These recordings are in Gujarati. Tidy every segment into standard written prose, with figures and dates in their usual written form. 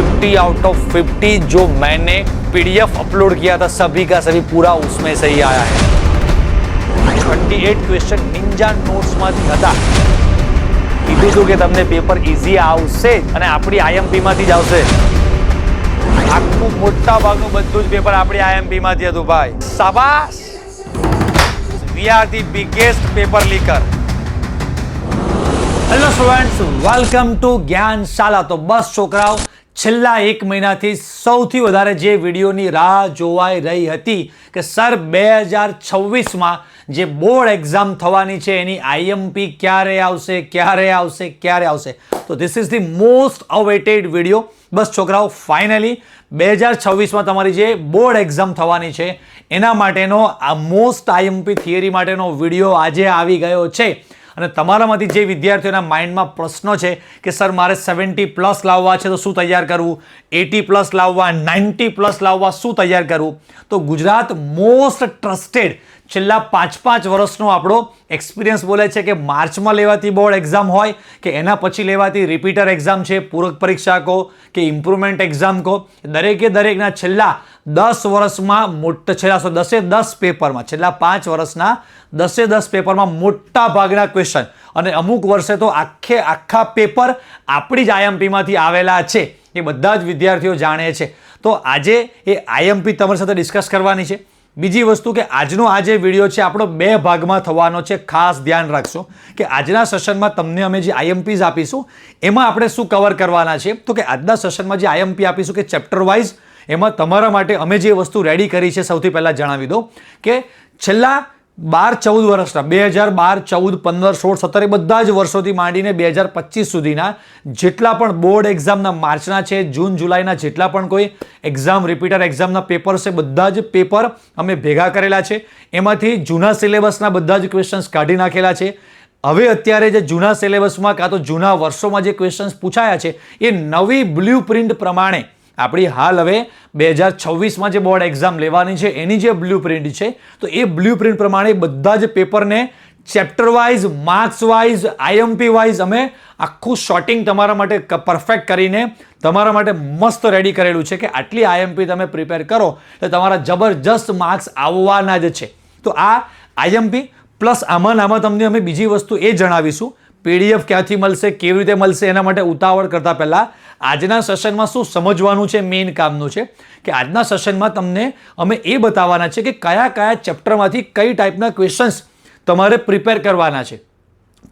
50 आउट ऑफ 50 जो मैंने पीडीएफ अपलोड किया था सभी का सभी पूरा उसमें से ही आया है। 38 क्वेश्चन निंजा नोट्स માંથી હતા। કીધું હતું કે તમને પેપર ઈઝી આવશે અને આપણી આઈએમપી માંથી જ આવશે। આખું મોટા ભાગનું બધું જ પેપર આપણી આઈએમપી માંથી હતું ભાઈ। શાબાશ, we are the biggest paper leaker. Hello students, welcome to Gyanshala. તો બસ છોકરાઓ, છેલ્લા એક મહિનાથી સૌથી વધારે જે વિડીયોની રાહ જોવાઈ રહી હતી કે સર 2026માં જે બોર્ડ એક્ઝામ થવાની છે એની આઈએમપી ક્યારે આવશે, તો this is the most awaited video. બસ છોકરાઓ, ફાઇનલી 2026માં તમારી જે બોર્ડ એક્ઝામ થવાની છે એના માટેનો આ મોસ્ટ આઈએમપી થિયરી માટેનો વિડીયો આજે આવી ગયો છે। અને તમારામાંથી જે વિદ્યાર્થીઓના માઇન્ડમાં પ્રશ્નો છે કે સર મારે 70+ લાવવા છે તો શું તૈયાર કરવું, 80+ લાવવા, 90+ લાવવા, શું તૈયાર કરવું, તો ગુજરાત મોસ્ટ ટ્રસ્ટેડ છેલ્લા 5 વર્ષનો આપણો એક્સપિરિયન્સ બોલે છે કે માર્ચમાં લેવાતી બોર્ડ એક્ઝામ હોય કે એના પછી લેવાતી રિપીટર એક્ઝામ છે, પૂરક પરીક્ષા કહો કે ઇમ્પ્રુવમેન્ટ એક્ઝામ કહો, દરેકના છેલ્લા 10 વર્ષમાં છેલ્લા 10 પેપરમાં, છેલ્લા 5 વર્ષના 10 પેપરમાં મોટા ભાગના ક્વેશ્ચન અને અમુક વર્ષે તો આખા પેપર આપણી જ આઈએમપીમાંથી આવેલા છે, એ બધા જ વિદ્યાર્થીઓ જાણે છે। તો આજે એ આઈએમપી તમારી સાથે ડિસ્કસ કરવાની છે। બીજી વસ્તુ કે આજનો આ જે વિડીયો છે આપણો 2 ભાગમાં થવાનો છે। ખાસ ધ્યાન રાખશો કે આજના સેશનમાં તમને અમે જે આઈએમપીઝ આપીશું એમાં આપણે શું કવર કરવાના છે, તો કે આજના સેશનમાં જે આઈએમપી આપીશું કે ચેપ્ટર વાઇઝ એમાં તમારા માટે અમે જે વસ્તુ રેડી કરી છે સૌથી પહેલાં જણાવી દો કે છેલ્લા 12-14 વર્ષના 2012, 14, 15, 16, 17 બધા જ વર્ષોથી માંડીને 2025 સુધીના જેટલા પણ બોર્ડ એક્ઝામના માર્ચના છે, જૂન જુલાઈના જેટલા પણ કોઈ એક્ઝામ રિપીટર એક્ઝામના પેપર છે બધા જ પેપર અમે ભેગા કરેલા છે। એમાંથી જૂના સિલેબસના બધા જ ક્વેશ્ચન્સ કાઢી નાખેલા છે। હવે અત્યારે જે જૂના સિલેબસમાં કાં તો જૂના વર્ષોમાં જે ક્વેશ્ચન્સ પૂછાયા છે એ નવી બ્લ્યુપ્રિન્ટ પ્રમાણે આપણી હાલ હવે 2026માં જે બોર્ડ એક્ઝામ લેવાની છે એની જે બ્લ્યુપ્રિન્ટ છે તો એ બ્લ્યુપ્રિન્ટ પ્રમાણે બધા જ પેપરને chapter wise, marks wise, IMP wise અમે આખું શોર્ટિંગ તમારા માટે પરફેક્ટ કરીને તમારા માટે મસ્ત રેડી કરેલું છે કે આટલી આઈએમપી તમે પ્રિપેર કરો તો તમારા જબરજસ્ત માર્ક્સ આવવાના જ છે। તો આ આઈએમપી પ્લસ આમાં તમને અમે બીજી વસ્તુ એ જણાવીશું, પીડીએફ ક્યાંથી મળશે, કેવી રીતે મળશે, એના માટે ઉતાવળ કરતાં પહેલાં આજના સેશનમાં શું સમજવાનું છે, મેઇન કામનું છે કે આજના સેશનમાં તમને અમે એ બતાવવાના છે કે કયા ચેપ્ટરમાંથી કઈ ટાઈપના ક્વેશ્ચન્સ તમારે પ્રિપેર કરવાના છે।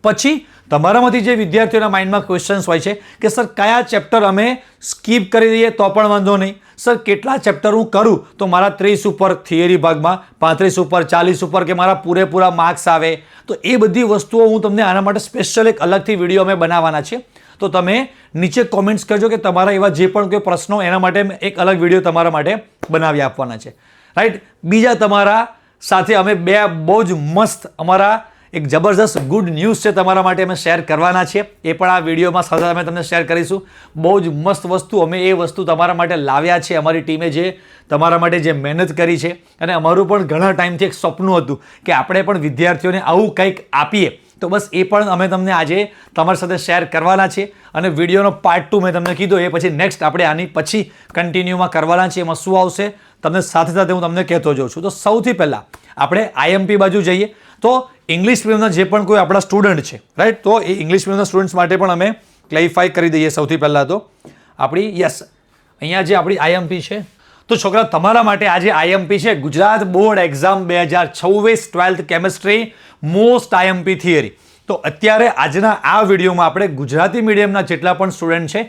પછી તમારામાંથી જે વિદ્યાર્થીઓના માઇન્ડમાં ક્વેશ્ચન્સ હોય છે કે સર કયા ચેપ્ટર અમે સ્કીપ કરી દઈએ તો પણ વાંધો નહીં, સર કેટલા ચેપ્ટર હું કરું તો મારા 30 ઉપર થિયરી ભાગમાં, 35 ઉપર, 40 ઉપર કે મારા પૂરેપૂરા માર્ક્સ આવે, તો એ બધી વસ્તુઓ હું તમને આના માટે સ્પેશિયલ એક અલગથી વિડીયો અમે બનાવવાના છે। તો તમે નીચે કોમેન્ટ્સ કરજો કે તમારા એવા જે પણ કોઈ પ્રશ્નો એના માટે એક અલગ વિડીયો તમારા માટે બનાવી આપવાના છે, રાઈટ। બીજા તમારા સાથે અમે 2 બહુ જ મસ્ત અમારા એક જબરદસ્ત ગુડ ન્યૂઝ છે તમારા માટે અમે શેર કરવાના છીએ, એ પણ આ વિડીયોમાં સાથે અમે તમને શેર કરીશું। બહુ જ મસ્ત વસ્તુ, અમે એ વસ્તુ તમારા માટે લાવ્યા છે, અમારી ટીમે જે તમારા માટે જે મહેનત કરી છે અને અમારું પણ ઘણા ટાઈમથી એક સપનું હતું કે આપણે પણ વિદ્યાર્થીઓને આવું કંઈક આપીએ, તો બસ એ પણ અમે તમને આજે તમારી સાથે શેર કરવાના છે। અને વિડીયોનો પાર્ટ 2 મેં તમને કીધું એ પછી નેક્સ્ટ આપણે આની પછી કન્ટિન્યુમાં કરવાના છે, એમાં શું આવશે તમને સાથે હું તમને કહેતો જાઉં છું। તો સૌથી પહેલાં આપણે આઈએમપી બાજુ જઈએ તો ઇંગ્લિશ મીડિયમના જે પણ કોઈ આપણા સ્ટુડન્ટ છે, રાઈટ, તો એ ઇંગ્લિશ મીડિયમના સ્ટુડન્ટ્સ માટે પણ અમે ક્લેરિફાઈ કરી દઈએ। સૌથી પહેલાં તો આપણી અહીંયા જે આપણી આઈએમપી છે તો છોકરા તમારા માટે આજે આઈએમપી છે Gujarat board exam 2026 12th chemistry most IMP theory. તો અત્યારે આજના આ વિડીયોમાં આપણે ગુજરાતી મીડિયમના જેટલા પણ સ્ટુડન્ટ છે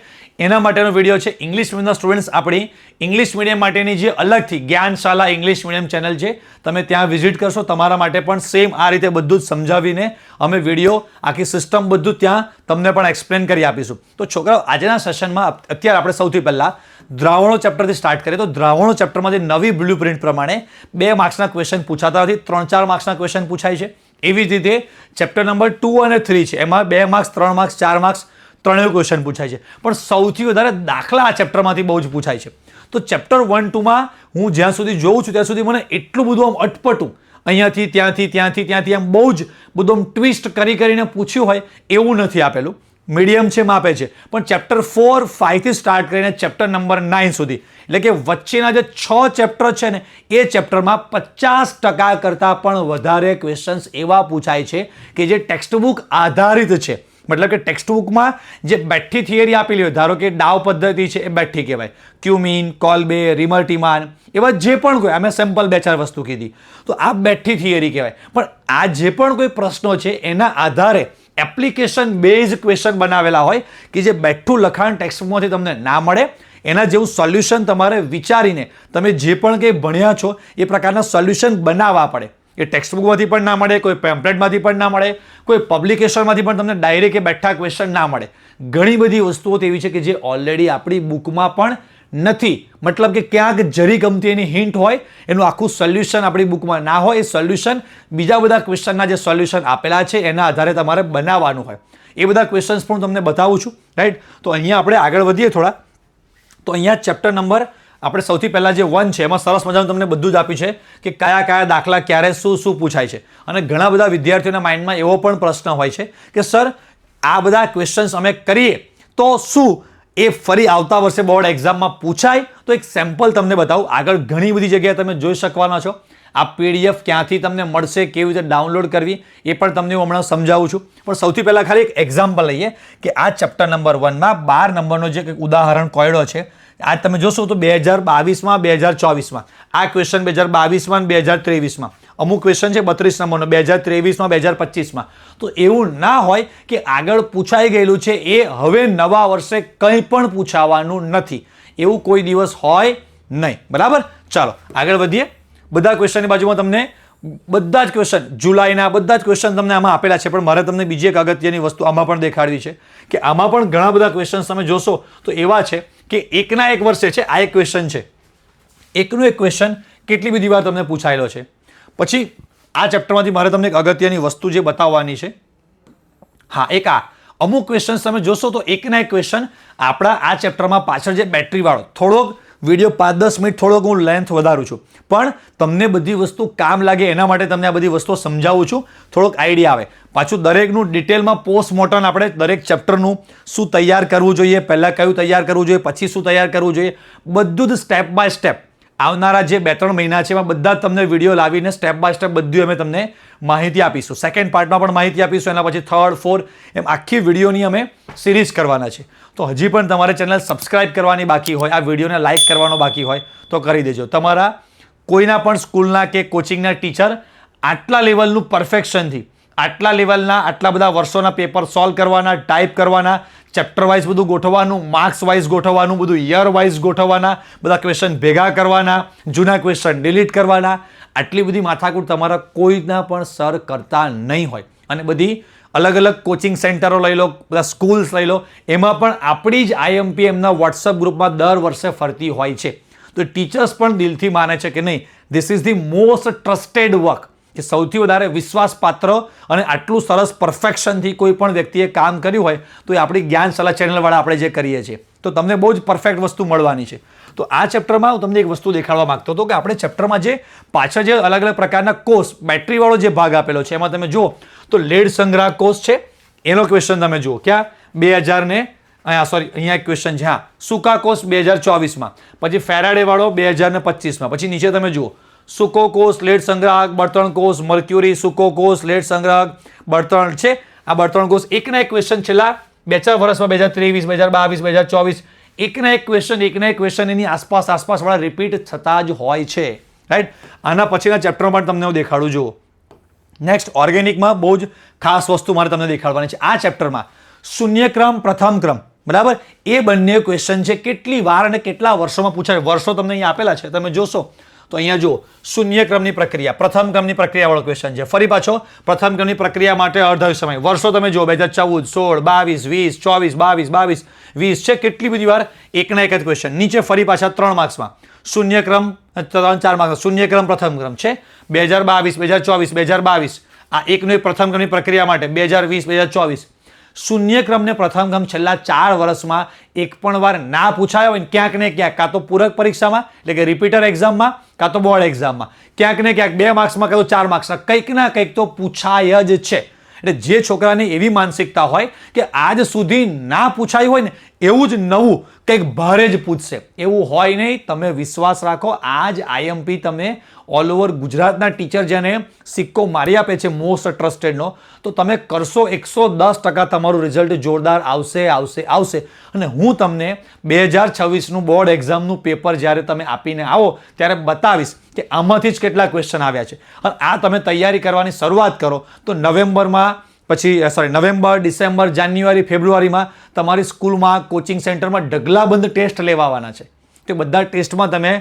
એના માટેનો વિડીયો છે। ઇંગ્લિશ મીડિયમના સ્ટુડન્ટ્સ આપણી ઇંગ્લિશ મીડિયમ માટેની જે અલગથી જ્ઞાનશાલા ઇંગ્લિશ મીડિયમ ચેનલ છે તમે ત્યાં વિઝિટ કરશો, તમારા માટે પણ સેમ આ રીતે બધું જ સમજાવીને અમે વિડીયો આખી સિસ્ટમ બધું ત્યાં તમને પણ એક્સપ્લેન કરી આપીશું। તો છોકરાઓ આજના સેશનમાં અત્યારે આપણે સૌથી પહેલાં દ્રાવણો ચેપ્ટરથી સ્ટાર્ટ કરીએ તો દ્રાવણો ચેપ્ટરમાંથી નવી બ્લ્યુપ્રિન્ટ પ્રમાણે 2 માર્ક્સના ક્વેશ્ચન પૂછાતા નથી, 3-4 માર્ક્સના ક્વેશ્ચન પૂછાય છે। એવી જ રીતે ચેપ્ટર નંબર 2 અને 3 છે એમાં 2 માર્ક્સ, 3 માર્ક્સ, 4 માર્ક્સ ત્રણેય ક્વેશ્ચન પૂછાય છે, પણ સૌથી વધારે દાખલા આ ચેપ્ટરમાંથી બહુ જ પૂછાય છે। તો ચેપ્ટર 1-2માં હું જ્યાં સુધી જોઉં છું ત્યાં સુધી મને એટલું બધું આમ અટપટું અહીંયાથી ત્યાંથી એમ બહુ જ બધું ટ્વિસ્ટ કરીને પૂછ્યું હોય એવું નથી આપેલું। મીડિયમ છે એમાં આપે છે, પણ ચેપ્ટર 4, 5 થી સ્ટાર્ટ કરીને ચેપ્ટર નંબર 9 સુધી એટલે કે વચ્ચેના જે 6 ચેપ્ટર છે ને એ ચેપ્ટરમાં 50% કરતાં પણ વધારે ક્વેશ્ચન્સ એવા પૂછાય છે કે જે ટેક્સ્ટબુક આધારિત છે. મતલબ કે ટેક્સ્ટબુકમાં જે બેઠી થિયરી આપેલી હોય, ધારો કે ડાવ પદ્ધતિ છે એ બેઠી કહેવાય, ક્યુમીન, કોલ્બે, રિમર્ટીમાન, એવા જે પણ કોઈ, અમે સેમ્પલ 2-4 વસ્તુ કીધી, તો આ બેઠી થિયરી કહેવાય. પણ આ જે પણ કોઈ પ્રશ્નો છે એના આધારે એપ્લિકેશન બેઝ ક્વેશ્ચન બનાવેલા હોય કે જે બેઠું લખાણ ટેક્સ્ટબુકમાંથી તમને ના મળે, એના જેવું સોલ્યુશન તમારે વિચારીને તમે જે પણ કંઈ ભણ્યા છો એ પ્રકારના સોલ્યુશન બનાવવા પડે. એ ટેક્સ્ટબુકમાંથી પણ ના મળે, કોઈ પેમ્પલેટમાંથી પણ ના મળે, કોઈ પબ્લિકેશનમાંથી પણ તમને ડાયરેક્ટ એ બેઠા ક્વેશ્ચન ના મળે. ઘણી બધી વસ્તુઓ તેવી છે કે જે ઓલરેડી આપણી બુકમાં પણ નથી. મતલબ કે ક્યાંક જરી ગમતી એની હિન્ટ હોય, એનું આખું સોલ્યુશન આપણી બુકમાં ના હોય, એ સોલ્યુશન બીજા બધા ક્વેશ્ચનના જે સોલ્યુશન આપેલા છે એના આધારે તમારે બનાવવાનું હોય. એ બધા ક્વેશ્ચન્સ પણ તમને બતાવું છું, રાઈટ. તો અહીંયા આપણે આગળ વધીએ થોડા. તો અહીંયા ચેપ્ટર નંબર આપણે સૌથી પહેલાં જે 1 છે એમાં સરસ મજાનું તમને બધું જ આપ્યું છે કે કયા કયા દાખલા ક્યારે શું પૂછાય છે. અને ઘણા બધા વિદ્યાર્થીઓના માઇન્ડમાં એવો પણ પ્રશ્ન હોય છે કે સર આ બધા ક્વેશ્ચન્સ અમે કરીએ તો શું એ ફરી આવતા વર્ષે બોર્ડ એક્ઝામમાં પૂછાય? તો એક સેમ્પલ તમને બતાવું. આગળ ઘણી બધી જગ્યાએ તમે જોઈ શકવાના છો. આ PDF ક્યાંથી તમને મળશે, કેવી રીતે ડાઉનલોડ કરવી એ પણ તમને હું હમણાં સમજાવું છું. પણ સૌથી પહેલાં ખાલી એક એક્ઝામ્પલ લઈએ કે આ ચેપ્ટર નંબર 1માં 12 નંબરનો જે કંઈક ઉદાહરણ કોયડો છે, આ તમે જોશો તો 2022માં, 2024માં આ ક્વેશ્ચન 2022માં અને 2023માં, અમુક ક્વેશ્ચન છે 32 નંબરનો 2023માં, 2025માં. તો એવું ના હોય કે આગળ પૂછાઈ ગયેલું છે એ હવે નવા વર્ષે કંઈ પણ પૂછાવાનું નથી, એવું કોઈ દિવસ હોય નહીં. બરાબર, ચાલો આગળ વધીએ. બધા ક્વેશ્ચનની બાજુમાં તમને બધા જ ક્વેશ્ચન જુલાઈના બધા જ ક્વેશ્ચન તમને આમાં આપેલા છે. પણ મારે તમને બીજી એક અગત્યની વસ્તુ આમાં પણ દેખાડવી છે કે આમાં પણ ઘણા બધા ક્વેશ્ચન તમે જોશો તો એવા છે કે એકના એક વર્ષે છે. આ એક ક્વેશ્ચન છે, એકનું એક ક્વેશ્ચન કેટલી બધી વાર તમને પૂછાયેલો છે. પછી આ ચેપ્ટરમાંથી મારે તમને એક અગત્યની વસ્તુ જે બતાવવાની છે, હા, એક આ અમુક ક્વેશ્ચન તમે જોશો તો એકના એક ક્વેશ્ચન આપણા આ ચેપ્ટરમાં પાછળ જે બેટરીવાળો થોડોક વિડીયો 5-10 મિનિટ થોડોક હું લેન્થ વધારું છું, પણ તમને બધી વસ્તુ કામ લાગે એના માટે તમને આ બધી વસ્તુઓ સમજાવું છું, થોડોક આઈડિયા આવે. પાછું દરેકનું ડિટેલમાં પોસ્ટમોર્ટમ આપણે દરેક ચેપ્ટરનું શું તૈયાર કરવું જોઈએ, પહેલાં કયું તૈયાર કરવું જોઈએ, પછી શું તૈયાર કરવું જોઈએ, બધું જ સ્ટેપ બાય સ્ટેપ આવનારા જે 2-3 મહિના છે એમાં બધા જ તમને વિડીયો લાવીને સ્ટેપ બાય સ્ટેપ બધું અમે તમને માહિતી આપીશું. સેકન્ડ પાર્ટમાં પણ માહિતી આપીશું, એના પછી 3rd, 4th એમ આખી વિડીયોની અમે સિરીઝ કરવાના છે. તો હજી પણ તમારે ચેનલ સબસ્ક્રાઇબ કરવાની બાકી હોય, આ વિડીયોને લાઇક કરવાનો બાકી હોય તો કરી દેજો. તમારા કોઈના પણ સ્કૂલના કે કોચિંગના ટીચર આટલા લેવલનું પરફેક્શનથી, આટલા લેવલના આટલા બધા વર્ષોના પેપર સોલ્વ કરવાના, ટાઈપ કરવાના, ચેપ્ટર વાઇઝ બધું ગોઠવવાનું, માર્ક્સ વાઇઝ ગોઠવવાનું, બધું યર વાઇઝ ગોઠવવાના, બધા ક્વેશ્ચન ભેગા કરવાના, જૂના ક્વેશ્ચન ડિલીટ કરવાના, આટલી બધી માથાકૂટ તમારા કોઈના પણ સર કરતા નહીં હોય. અને બધી અલગ અલગ કોચિંગ સેન્ટરો લઈ લો, બધા સ્કૂલ્સ લઈ લો, એમાં પણ આપણી જ IMP એમના વોટ્સઅપ ગ્રુપમાં દર વર્ષે ફરતી હોય છે. તો ટીચર્સ પણ દિલથી માને છે કે નહીં, this is the most trusted work, કે સૌથી વધારે વિશ્વાસપાત્ર અને આટલું સરસ પરફેક્શનથી કોઈ પણ વ્યક્તિએ કામ કર્યું હોય તો એ આપણી જ્ઞાનશાલા ચેનલવાળા આપણે જે કરીએ છીએ. તો તમને બહુ જ પરફેક્ટ વસ્તુ મળવાની છે. તો આ ચેપ્ટરમાં હું તમને એક વસ્તુ દેખાડવા માંગતો હતો કે આપણે ચેપ્ટરમાં જે પાછળ જે અલગ અલગ પ્રકારના કોષ, બેટરીવાળો જે ભાગ આપેલો છે એમાં તમે જુઓ તો લેડ સંગ્રાહક કોષ છે, એનો ક્વેશ્ચન તમે જુઓ ક્યાં 2000 ને અહીંયા એક ક્વેશ્ચન છે, હા, સૂકા કોષ 2024માં, પછી ફેરાડે વાળો 2025માં, પછી નીચે તમે જુઓ સૂકો કોષ, લેડ સંગ્રાહક, બળતણ કોષ, મર્ક્યુરી, સૂકો કોષ, લેડ સંગ્રાહક, બળતણ છે. આ બળતણ કોષ એકના એક ક્વેશ્ચન છેલ્લા 2-4 વર્ષમાં 2023, 2022, 2024 એકના એક ક્વેશ્ચન એની આસપાસ વાળા રિપીટ થતા જ હોય છે, રાઈટ. આના પછીના ચેપ્ટરમાં પણ તમને હું દેખાડું જુઓ. નેક્સ્ટ ઓર્ગેનિકમાં બહુ જ ખાસ વસ્તુ મારે તમને દેખાડવાની છે. આ ચેપ્ટરમાં શૂન્યક્રમ, પ્રથમ ક્રમ, બરાબર, એ બંને ક્વેશ્ચન છે કેટલી વાર અને કેટલા વર્ષોમાં પૂછાય. વર્ષો તમને અહીંયા આપેલા છે, તમે જોશો તો અહીંયા જુઓ શૂન્ય ક્રમની પ્રક્રિયા, પ્રથમ ક્રમની પ્રક્રિયા વાળો ક્વેશ્ચન છે. ફરી પાછો પ્રથમ ક્રમની પ્રક્રિયા માટે અર્ધ સમય, વર્ષો તમે જુઓ 2014, 16, 22, 20, 24, 22, 20 છે. કેટલી બધી વાર એકના એક જ ક્વેશ્ચન. નીચે ફરી પાછા 3 માર્ક્સમાં શૂન્ય ક્રમ, 3-4 માર્ક્સ શૂન્ય ક્રમ, પ્રથમ ક્રમ છે 2022, 2024, 2022. આ એકનો એક પ્રથમ ક્રમની પ્રક્રિયા માટે 2020, 2024. શૂન્ય ક્રમને પ્રથમ ક્રમ છેલ્લા 4 વર્ષમાં એક પણ વાર ના પૂછાયો હોય ક્યાંક ને ક્યાંક, કાં તો પૂરક પરીક્ષામાં એટલે કે રિપીટર એક્ઝામમાં, કાં તો બોર્ડ એક્ઝામમાં, ક્યાંક ને ક્યાંક 2 માર્ક્સમાં, કાં તો 4 માર્ક્સમાં કંઈક ના કંઈક તો પૂછાય જ છે. એટલે જે છોકરાને એવી માનસિકતા હોય કે આજ સુધી ના પૂછાયું હોય ને એવું જ નવું કંઈક ભારે જ પૂછશે, એવું હોય નહીં. તમે વિશ્વાસ રાખો, આજ આઈએમપી તમે ઓલ ઓવર ગુજરાતના ટીચર જેને સિક્કો મારી આપે છે મોસ્ટ ટ્રસ્ટેડનો, તો તમે કરશો 110% તમારું રિઝલ્ટ જોરદાર આવશે આવશે આવશે. અને હું તમને 2026નું બોર્ડ એક્ઝામનું પેપર જ્યારે તમે આપીને આવો ત્યારે બતાવીશ કે આમાંથી જ કેટલા ક્વેશ્ચન આવ્યા છે. અને આ તમે તૈયારી કરવાની શરૂઆત કરો તો નવેમ્બર, ડિસેમ્બર, જાન્યુઆરી, ફેબ્રુઆરીમાં તમારી સ્કૂલમાં, કોચિંગ સેન્ટરમાં ઢગલાબંધ ટેસ્ટ લેવાના છે. તે બધા ટેસ્ટમાં તમે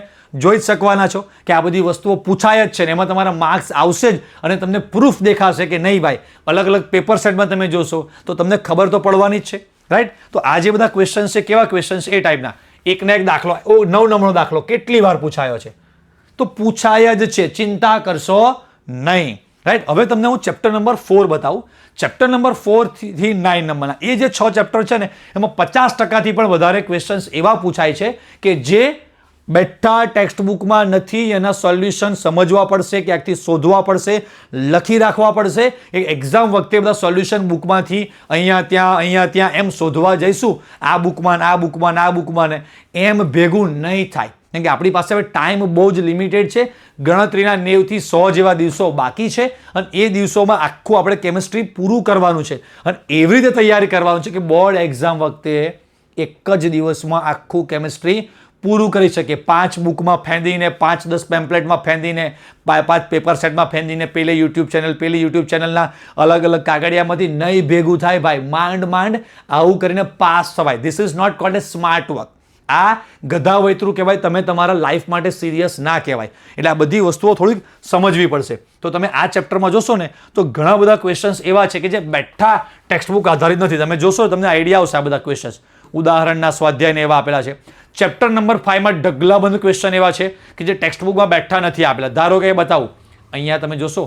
જોઈ જ શકવાના છો કે આ બધી વસ્તુઓ પૂછાય જ છે ને એમાં તમારા માર્ક્સ આવશે જ. અને તમને પ્રૂફ દેખાશે કે નહીં ભાઈ, અલગ અલગ પેપર સેટમાં તમે જોશો તો તમને ખબર તો પડવાની જ છે, રાઈટ. તો આ જે બધા ક્વેશ્ચન્સ છે, કેવા ક્વેશ્ચન્સ? એ ટાઈપના. એકને એક દાખલો, 9 નંબરનો દાખલો કેટલી વાર પૂછાયો છે? તો પૂછાય જ છે, ચિંતા કરશો નહીં, રાઈટ. હવે તમને હું ચેપ્ટર નંબર 4 બતાવું. ચેપ્ટર નંબર 4 થી 9 નંબરના એ જે 6 ચેપ્ટર છે ને એમાં 50%થી પણ વધારે ક્વેશ્ચન્સ એવા પૂછાય છે કે જે બેઠા ટેક્સ્ટ બુકમાં નથી. એના સોલ્યુશન સમજવા પડશે, ક્યાંકથી શોધવા પડશે, લખી રાખવા પડશે. એક્ઝામ વખતે બધા સોલ્યુશન બુકમાંથી અહીંયા ત્યાં એમ શોધવા જઈશું, આ બુકમાં ને એમ ભેગું નહીં થાય. કેમ કે આપણી પાસે હવે ટાઈમ બહુ જ લિમિટેડ છે. ગણતરીના 90 થી 100 જેવા દિવસો બાકી છે અને એ દિવસોમાં આખું આપણે કેમિસ્ટ્રી પૂરું કરવાનું છે. અને એવી રીતે તૈયારી કરવાનું છે કે બોર્ડ એક્ઝામ વખતે એક જ દિવસમાં આખું કેમિસ્ટ્રી પૂરું કરી શકે. 5 બુકમાં ફેંદીને, 5-10 પેમ્પલેટમાં ફેંદીને, 5 પેપર સેટમાં ફેંદીને, પેલી યુટ્યુબ ચેનલના અલગ અલગ કાગળિયામાંથી નહીં ભેગું થાય ભાઈ. માંડ આવું કરીને પાસ થવાય. This is not called a smart work. આ ગધા વૈતરું કહેવાય. તમે તમારા લાઈફ માટે સિરિયસ ના કહેવાય. એટલે આ બધી વસ્તુઓ થોડીક સમજવી પડશે. તો તમે આ ચેપ્ટરમાં જોશો ને તો ઘણા બધા ક્વેશ્ચન્સ એવા છે કે જે બેઠા ટેક્સ્ટ બુક આધારિત નથી. તમે જોશો તમને આઈડિયા આવશે આ બધા ક્વેશ્ચન્સ. ઉદાહરણના સ્વાધ્યાયને એવા આપેલા છે. ચેપ્ટર નંબર 5માં ઢગલાબંધ ક્વેશ્ચન એવા છે કે જે ટેક્સ્ટ બુકમાં બેઠા નથી આપેલા. ધારો કે બતાવું, અહીંયા તમે જોશો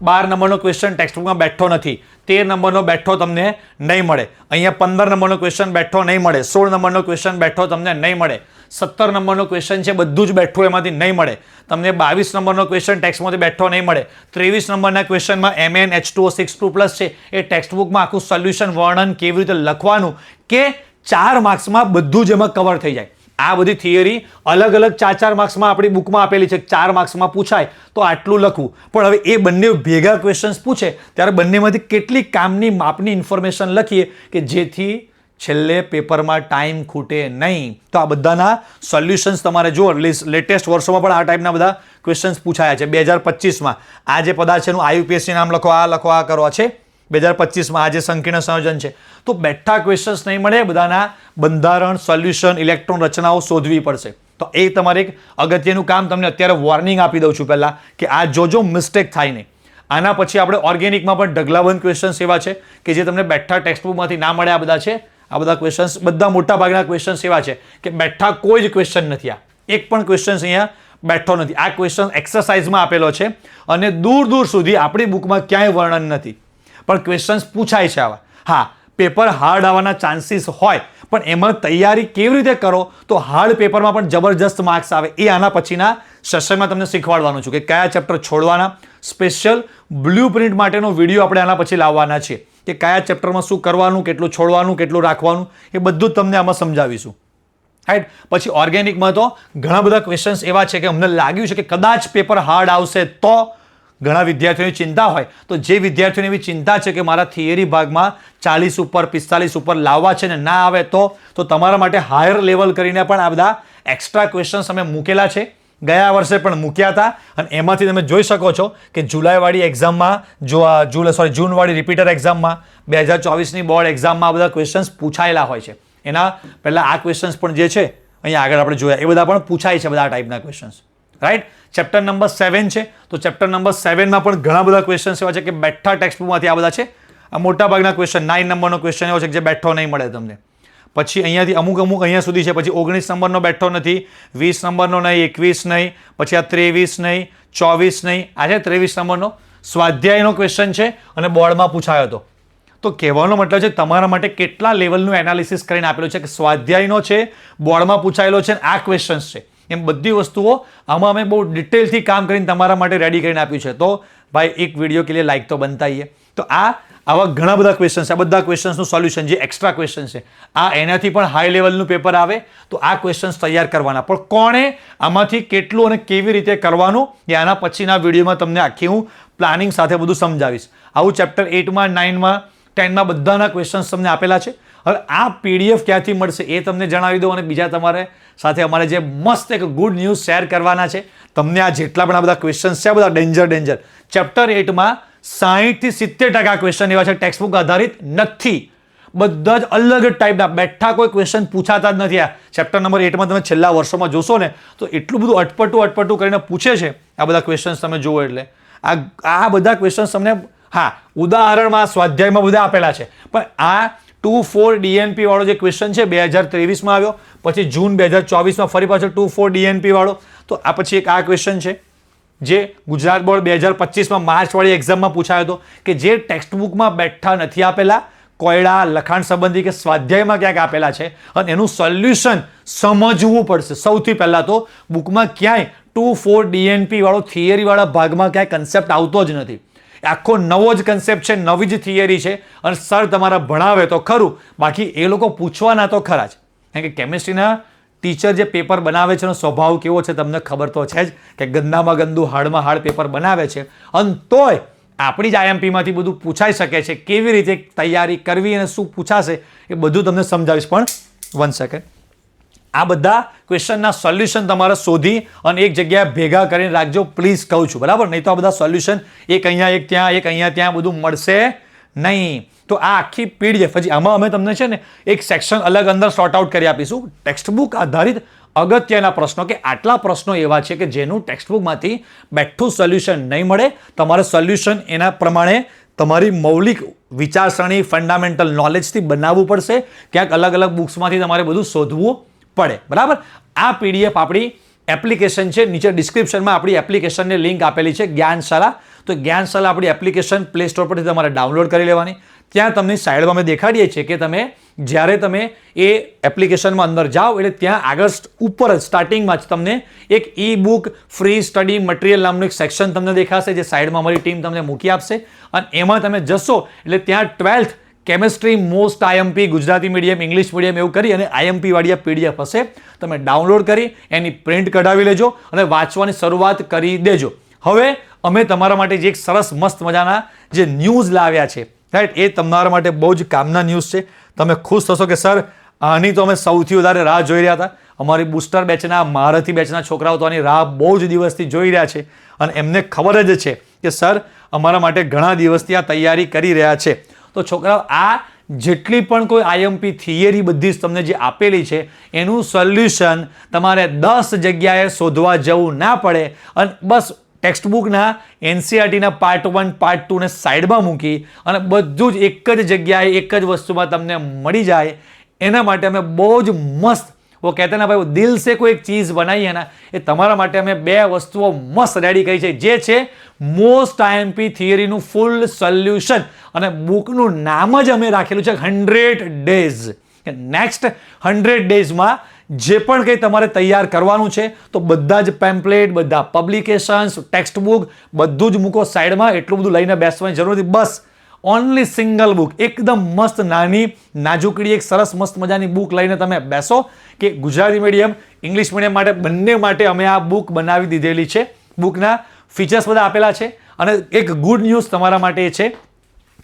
12 નંબરનો ક્વેશ્ચન ટેક્સ્ટ બુકમાં બેઠો નથી, 13 નંબરનો બેઠો તમને નહીં મળે, અહીંયા 15 નંબરનો ક્વેશ્ચન બેઠો નહીં મળે, 16 નંબરનો ક્વેશ્ચન બેઠો તમને નહીં મળે, 17 નંબરનો ક્વેશ્ચન છે બધું જ બેઠું એમાંથી નહીં મળે તમને, 22 નંબરનો ક્વેશ્ચન ટેક્સ્ટમાંથી બેઠો નહીં મળે, 23 નંબરના ક્વેશ્ચનમાં MnH2O6 છે એ ટેક્સ્ટ બુકમાં આખું સોલ્યુશન વર્ણન કેવી રીતે લખવાનું કે 4 માર્ક્સમાં બધું જ એમાં કવર થઈ જાય. આ બધી થિયરી અલગ અલગ 4 માર્ક્સમાં આપણી બુકમાં આપેલી છે. 4 માર્ક્સમાં પૂછાય તો આટલું લખવું. પણ હવે એ બંને ભેગા ક્વેશ્ચન્સ પૂછે ત્યારે બંનેમાંથી કેટલી કામની માપની ઇન્ફોર્મેશન લખીએ કે જેથી છેલ્લે પેપરમાં ટાઈમ ખૂટે નહીં. તો આ બધાના સોલ્યુશન્સ તમારે જુઓ. લેટેસ્ટ વર્ષોમાં પણ આ ટાઈપના બધા ક્વેશ્ચન્સ પૂછાયા છે. 2025માં આ જે પદાર્થ છે એનું IUPAC નામ લખો, આ કરો, આ છે 2025માં. આ જે સંકીર્ણ સંયોજન છે તો બેઠા ક્વેશ્ચન્સ નહીં મળે. બધાના બંધારણ, સોલ્યુશન, ઇલેક્ટ્રોન રચનાઓ શોધવી પડશે. તો એ તમારે એક અગત્યનું કામ. તમને અત્યારે વોર્નિંગ આપી દઉં છું પહેલાં કે આ જોજો, મિસ્ટેક થાય નહીં. આના પછી આપણે ઓર્ગેનિકમાં પણ ઢગલાબંધ ક્વેશ્ચન્સ એવા છે કે જે તમને બેઠા ટેક્સ્ટબુકમાંથી ના મળે. આ બધા છે, આ બધા ક્વેશ્ચન્સ, બધા મોટા ભાગના ક્વેશ્ચન્સ એવા છે કે બેઠા કોઈ જ ક્વેશ્ચન નથી. આ એક પણ ક્વેશ્ચન્સ અહીંયા બેઠો નથી. આ ક્વેશ્ચન એક્સરસાઇઝમાં આપેલો છે અને દૂર સુધી આપણી બુકમાં ક્યાંય વર્ણન નથી, પણ ક્વેશ્ચન્સ પૂછાય છે આવા. હા, પેપર હાર્ડ આવવાના ચાન્સીસ હોય, પણ એમાં તૈયારી કેવી રીતે કરો તો હાર્ડ પેપરમાં પણ જબરજસ્ત માર્ક્સ આવે. એ આના પછીના સેશનમાં તમને શીખવાડવાનું છું કે કયા ચેપ્ટર છોડવાના. સ્પેશિયલ બ્લુ પ્રિન્ટ માટેનો વિડીયો આપણે આના પછી લાવવાના છીએ કે કયા ચેપ્ટરમાં શું કરવાનું, કેટલું છોડવાનું, કેટલું રાખવાનું, એ બધું જ તમને આમાં સમજાવીશું. રાઈટ. પછી ઓર્ગેનિકમાં તો ઘણા બધા ક્વેશ્ચન્સ એવા છે કે અમને લાગ્યું છે કે કદાચ પેપર હાર્ડ આવશે. તો ઘણા વિદ્યાર્થીઓની ચિંતા હોય તો જે વિદ્યાર્થીઓની એવી ચિંતા છે કે મારા થિયરી ભાગમાં 40 ઉપર 45 ઉપર લાવવા છે ને ના આવે તો તમારા માટે હાયર લેવલ કરીને પણ આ બધા એક્સ્ટ્રા ક્વેશ્ચન્સ અમે મૂકેલા છે. ગયા વર્ષે પણ મૂક્યા હતા અને એમાંથી તમે જોઈ શકો છો કે જુલાઈવાળી એક્ઝામમાં, જૂનવાળી રિપીટર એક્ઝામમાં, 2024ની બોર્ડ એક્ઝામમાં આ બધા ક્વેશ્ચન્સ પૂછાયેલા હોય છે. એના પહેલાં આ ક્વેશ્ચન્સ પણ જે છે અહીંયા આગળ આપણે જોયા એ બધા પણ પૂછાય છે, બધા ટાઈપના ક્વેશ્ચન્સ. રાઈટ. ચેપ્ટર નંબર 7 છે તો ચેપ્ટર નંબર 7માં પણ ઘણા બધા ક્વેશ્ચન્સ એવા છે કે બેઠા ટેક્સ્ટબુકમાંથી આ બધા છે. આ મોટા ભાગના ક્વેશ્ચન 9 નંબરનો ક્વેશ્ચન એવો છે કે જે બેઠો નહીં મળે તમને. પછી અહીંયાથી અમુક અહીંયા સુધી છે. પછી 19 નંબરનો બેઠો નથી, 20 નંબરનો નહીં, 21 નહીં, પછી આ 23 નહીં, 24 નહીં. આ છે 23 નંબરનો સ્વાધ્યાયનો ક્વેશ્ચન છે અને બોર્ડમાં પૂછાયો હતો. તો કહેવાનો મતલબ છે તમારા માટે કેટલા લેવલનું એનાલિસિસ કરીને આપેલું છે કે સ્વાધ્યાયનો છે, બોર્ડમાં પૂછાયેલો છે, આ ક્વેશ્ચન્સ છે. એમ બધી વસ્તુઓ આમાં અમે બહુ ડિટેલથી કામ કરીને તમારા માટે રેડી કરીને આપ્યું છે. તો ભાઈ એક વિડીયો કે લીએ લાઈક તો બનતા ही है. તો આવા ઘણા બધા ક્વેશ્ચન છે. આ બધા ક્વેશ્ચન્સનું સોલ્યુશન જે એક્સ્ટ્રા ક્વેશ્ચન છે એનાથી પણ હાઈ લેવલનું પેપર આવે તો આ ક્વેશ્ચન્સ તૈયાર કરવાના. પણ કોણે આમાંથી કેટલું અને કેવી રીતે કરવાનું એ આના પછીના વિડીયોમાં તમને આખી હું પ્લાનિંગ સાથે બધું સમજાવીશ. આવું ચેપ્ટર 8માં 9માં 10માં બધાના ક્વેશ્ચન્સ તમને આપેલા છે. હવે આ PDF ક્યાંથી મળશે એ તમને જણાવી દો, અને બીજા તમારે સાથે અમારે જે મસ્ત એક ગુડ ન્યૂઝ શેર કરવાના છે. તમને આ જેટલા પણ આ બધા ક્વેશ્ચન્સ છે આ બધા ડેન્જર ચેપ્ટર 8માં 60 થી 70% ક્વેશ્ચન એવા છે ટેક્સ્ટબુક આધારિત નથી. બધા જ અલગ ટાઈપના બેઠા કોઈ ક્વેશ્ચન પૂછાતા જ નથી. આ ચેપ્ટર નંબર 8માં તમે છેલ્લા વર્ષોમાં જોશો ને તો એટલું બધું અટપટું કરીને પૂછે છે આ બધા ક્વેશ્ચન્સ તમે જુઓ. એટલે આ બધા ક્વેશ્ચન્સ તમને ઉદાહરણમાં સ્વાધ્યાયમાં બધા આપેલા છે. પણ આ 2-4 DNP વાળો જે ક્વેશ્ચન છે 2023માં આવ્યો, પછી જૂન 2024માં ફરી પાછો 2-4 DNP વાળો. તો આ પછી એક આ ક્વેશ્ચન છે જે ગુજરાત બોર્ડ 2025માં માર્ચ વાળી એક્ઝામમાં પૂછાયો હતો કે જે ટેક્સ્ટબુકમાં બેઠા નથી આપેલા, કોયડા લખાણ સંબંધી કે સ્વાધ્યાયમાં ક્યાંક આપેલા છે અને એનું સોલ્યુશન સમજવું પડશે. સૌથી પહેલાં તો બુકમાં ક્યાંય 2-4 DNP વાળો થિયરી વાળા ભાગમાં ક્યાંય કન્સેપ્ટ આવતો જ નથી. આખો નવો જ કન્સેપ્ટ છે, નવી જ થિયરી છે અને સર તમારા ભણાવે તો ખરું, બાકી એ લોકો પૂછવાના તો ખરા જ. કારણ કે કેમિસ્ટ્રીના ટીચર જે પેપર બનાવે છે એનો સ્વભાવ કેવો છે તમને ખબર તો છે જ કે ગંદામાં ગંદુ હાર્ડમાં હાર્ડ પેપર બનાવે છે. અને તોય આપણી જ IMPમાંથી બધું પૂછાઈ શકે છે. કેવી રીતે તૈયારી કરવી અને શું પૂછાશે એ બધું તમને સમજાવીશ. પણ 1 સેકન્ડ, આ બધા ક્વેશ્ચનના સોલ્યુશન તમારે શોધી અને એક જગ્યાએ ભેગા કરીને રાખજો પ્લીઝ, કહું છું, બરાબર? નહીં તો આ બધા સોલ્યુશન એક અહીંયા એક ત્યાં એક અહીંયા ત્યાં બધું મળશે નહીં. તો આ આખી PDF હજી આમાં અમે તમને છે ને એક સેક્શન અલગ અંદર સોર્ટ આઉટ કરી આપીશું. ટેક્સ્ટબુક આધારિત અગત્યના પ્રશ્નો કે આટલા પ્રશ્નો એવા છે કે જેનું ટેક્સ્ટબુકમાંથી બેઠું સોલ્યુશન નહીં મળે. તમારે સોલ્યુશન એના પ્રમાણે તમારી મૌલિક વિચારસરણી ફંડામેન્ટલ નોલેજથી બનાવવું પડશે. ક્યાંક અલગ અલગ બુક્સમાંથી તમારે બધું શોધવું પડે, બરાબર? આ PDF આપણી એપ્લિકેશન છે. નીચે ડિસ્ક્રિપ્શનમાં આપણી એપ્લિકેશનની લિંક આપેલી છે, જ્ઞાનશાલા. તો જ્ઞાનશાલા આપણી એપ્લિકેશન પ્લે સ્ટોર પરથી તમારે ડાઉનલોડ કરી લેવાની. ત્યાં તમને સાઈડમાં અમે દેખાડીએ છીએ કે જ્યારે તમે એ એપ્લિકેશનમાં અંદર જાઓ એટલે ત્યાં આગળ ઉપર જ સ્ટાર્ટિંગમાં જ તમને એક ઈ-બુક ફ્રી સ્ટડી મટીરિયલ નામનું એક સેક્શન તમને દેખાશે જે સાઈડમાં અમારી ટીમ તમને મૂકી આપશે. અને એમાં તમે જશો એટલે ત્યાં 12th chemistry most IMP Gujarati medium English medium એવું કરી અને IMP વાળી PDF હશે. તમે ડાઉનલોડ કરી એની પ્રિન્ટ કઢાવી લેજો અને વાંચવાની શરૂઆત કરી દેજો. હવે અમે તમારા માટે જે એક સરસ મસ્ત મજાના જે ન્યૂઝ લાવ્યા છે, રાઈટ, એ તમારા માટે બહુ જ કામના ન્યૂઝ છે. તમે ખુશ થશો કે સર આની તો અમે સૌથી વધારે રાહ જોઈ રહ્યા હતા. અમારી બુસ્ટર બેચના મહારથી બેચના છોકરાઓ તો આની રાહ બહુ જ દિવસથી જોઈ રહ્યા છે અને એમને ખબર જ છે કે સર અમારા માટે ઘણા દિવસથી આ તૈયારી કરી રહ્યા છે. તો છોકરાઓ આ જેટલી પણ કોઈ IMP થિયરી બધી જ તમને જે આપેલી છે એનું સોલ્યુશન તમારે 10 જગ્યાએ શોધવા જવું ના પડે અને બસ ટેક્સ્ટબુકના NCERTના પાર્ટ 1 પાર્ટ 2 ને સાઈડમાં મૂકી અને બધું જ એક જ જગ્યાએ એક જ વસ્તુમાં તમને મળી જાય. એના માટે અમે બહુ જ મસ્ત वो कहते हैं ना भाई वो दिल से कोई एक चीज़ बनाई है ना, એ તમારા માટે અમે બે વસ્તુઓ મસ્ત રેડી કરી છે જે છે મોસ્ટ IMP થિયરીનું ફૂલ સોલ્યુશન. અને બુકનું નામ જ અમે રાખેલું છે 100 ડેઝ. નેક્સ્ટ 100 ડેઝમાં જે પણ કંઈ તમારે તૈયાર કરવાનું છે તો બધા જ પેમ્પલેટ, બધા પબ્લિકેશન્સ, ટેક્સ્ટ બુક બધું જ મૂકો સાઈડમાં. એટલું બધું લઈને બેસવાની જરૂર નથી. બસ ઓનલી સિંગલ બુક, એકદમ મસ્ત નાની નાજુકડી એક સરસ મસ્ત મજાની બુક લઈને તમે બેસો કે ગુજરાતી મીડિયમ ઇંગ્લિશ મીડિયમ માટે બંને માટે અમે આ બુક બનાવી દીધેલી છે. બુકના ફીચર્સ બધા આપેલા છે અને એક ગુડ ન્યૂઝ તમારા માટે એ છે